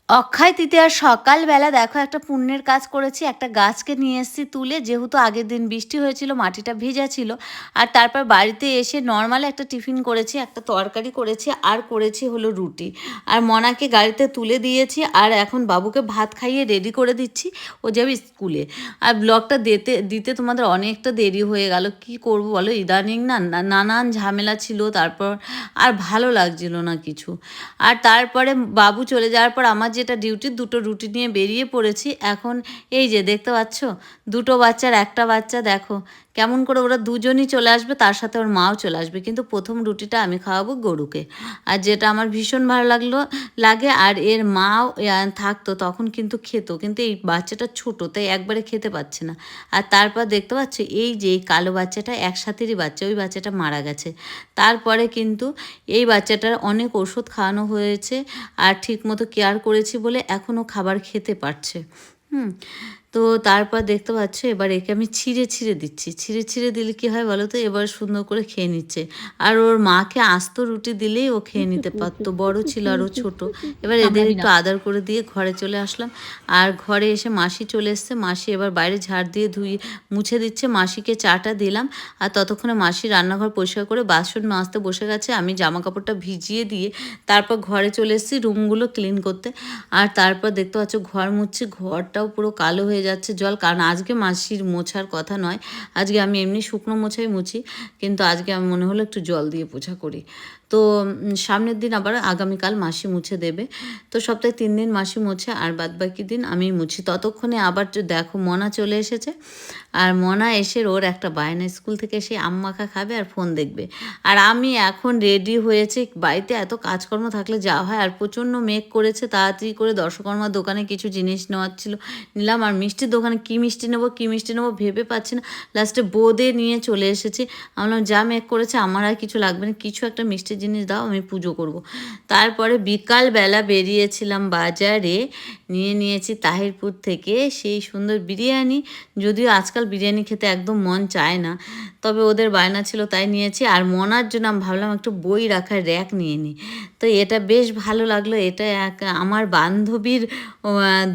অক্ষয় তৃতীয়ার সকালবেলা দেখো একটা পুণ্যের কাজ করেছি। একটা গাছকে নিয়ে এসেছি তুলে, যেহেতু আগের দিন বৃষ্টি হয়েছিল, মাটিটা ভেজা ছিল। আর তারপর বাড়িতে এসে নর্মাল একটা টিফিন করেছি, একটা তরকারি করেছি, আর করেছি হলো রুটি। আর মনাকে গাড়িতে তুলে দিয়েছি, আর এখন বাবুকে ভাত খাইয়ে রেডি করে দিচ্ছি, ও যাবে স্কুলে। আর ব্লগটা দিতে দিতে তোমাদের অনেকটা দেরি হয়ে গেল, কি করব বলো, ইদানিং নানান ঝামেলা ছিল, তারপর আর ভালো লাগছিল না কিছু। আর তারপরে বাবু চলে যাওয়ার পর আমার যেটা ডিউটি, দুটো রুটি নিয়ে বেরিয়ে পড়েছি। এখন এই যে দেখতে পাচ্ছ, দুটো বাচ্চার একটা বাচ্চা দেখো কেমন করে ওরা দুজনই চলে আসবে, তার সাথে ওর মাও চলে আসবে, কিন্তু প্রথম রুটিটা আমি খাওয়াবো গরুকে। আর যেটা আমার ভীষণ ভালো লাগে। আর এর মাও থাকতো তখন কিন্তু খেত, কিন্তু এই বাচ্চাটা ছোট, তাই একবারে খেতে পাচ্ছে না। আর তারপর দেখতে পাচ্ছ এই যে এই কালো বাচ্চাটা একসাথেরই বাচ্চা, ওই বাচ্চাটা মারা গেছে। তারপরে কিন্তু এই বাচ্চাটার অনেক ওষুধ খাওয়ানো হয়েছে, আর ঠিকমতো কেয়ার করেছি বলে এখনও খাবার খেতে পারছে। তো তারপর দেখতে পাচ্ছ এবার একে আমি ছিঁড়ে ছিঁড়ে দিচ্ছি। ছিঁড়ে ছিঁড়ে দিলে কী হয় বলো তো, এবার সুন্দর করে খেয়ে নিচ্ছে। আর ওর মাকে আস্ত রুটি দিলেই ও খেয়ে নিতে পারতো, বড় ছিল আর ও ছোটো। এবার এদের একটু আদর করে দিয়ে ঘরে চলে আসলাম। আর ঘরে এসে মাসি চলে এসছে, মাসি এবার বাইরে ঝাড় দিয়ে ধুয়ে মুছে দিচ্ছে। মাসিকে চাটা দিলাম, আর ততক্ষণে মাসি রান্নাঘর পরিষ্কার করে বাসন মাজতে বসে গেছে। আমি জামা কাপড়টা ভিজিয়ে দিয়ে তারপর ঘরে চলে এসেছি রুমগুলো ক্লিন করতে। আর তারপর দেখতে পাচ্ছ ঘর মুছছি, ঘরটাও পুরো কালো হয়ে যাচ্ছে জল, কারণ আজকে মাসির মোছার কথা নয়, আজকে আমি এমনি শুকনো মোছাই মুছি, কিন্তু আজকে আমি মনে হলো একটু জল দিয়ে পোছা করি। তো সামনের দিন আবার আগামীকাল মাসি মুছে দেবে। তো সপ্তাহে 3 দিন মাসি মুছে, আর বাদবাকি দিন আমি মুছি। ততক্ষণে আবার দেখো মনা চলে এসেছে। আর মনা এসে ওর একটা বায়না, স্কুল থেকে এসে আম মাখা খাবে আর ফোন দেখবে। আর আমি এখন রেডি হয়েছি, বাড়িতে এত কাজকর্ম থাকলে যাওয়া হয়, আর প্রচণ্ড মেঘ করেছে, তাড়াতাড়ি করে দর্শকর্মার দোকানে কিছু জিনিস নেওয়ার ছিল, নিলাম। আর মিষ্টির দোকানে কী মিষ্টি নেবো ভেবে পাচ্ছি না। লাস্টে বোঁদে নিয়ে চলে এসেছি। আমি বললাম যা মেঘ করেছে আমার আর কিছু লাগবে না, কিছু একটা মিষ্টির জিনিস দাও, আমি পুজো করব। তারপরে বিকালবেলা বেরিয়েছিলাম বাজারে, নিয়েছি তাহিরপুর থেকে সেই সুন্দর বিরিয়ানি। যদিও আজকাল বিরিয়ানি খেতে একদম মন চায় না, তবে ওদের বায়না ছিল তাই নিয়েছি। আর মনার জন্য আমি ভাবলাম একটু বই রাখার র্যাক নিয়ে নিই। তো এটা বেশ ভালো লাগলো। এটা আমার বান্ধবীর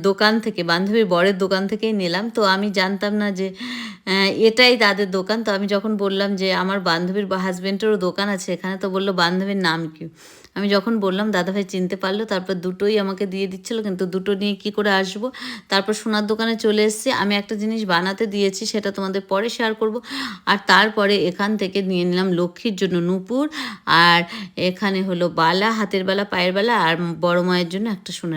দোকান থেকে, বান্ধবীর বরের দোকান থেকেই নিলাম। তো আমি জানতাম না যে এটাই তাদের দোকান। তো আমি যখন বললাম যে আমার বান্ধবীর হাজব্যান্ডেরও দোকান আছে এখানে, তো বললো বান্ধবীর নাম কি। আমি যখন বললাম দাদাভাই চিনতে পারলো, তারপর দুটোই আমাকে দিয়ে দিচ্ছিলো, কিন্তু দুটো নিয়ে কি করে আসবো। তারপর সোনার দোকানে চলে এসেছি। আমি একটা জিনিস বানাতে দিয়েছি, সেটা তোমাদের পরে শেয়ার করব। আর তারপরে এখান থেকে নিয়ে নিলাম লক্ষ্মীর জন্য নূপুর, আর এখানে হলো বালা, হাতের বালা, পায়ের বালা, আর বড় মায়ের জন্য একটা সোনার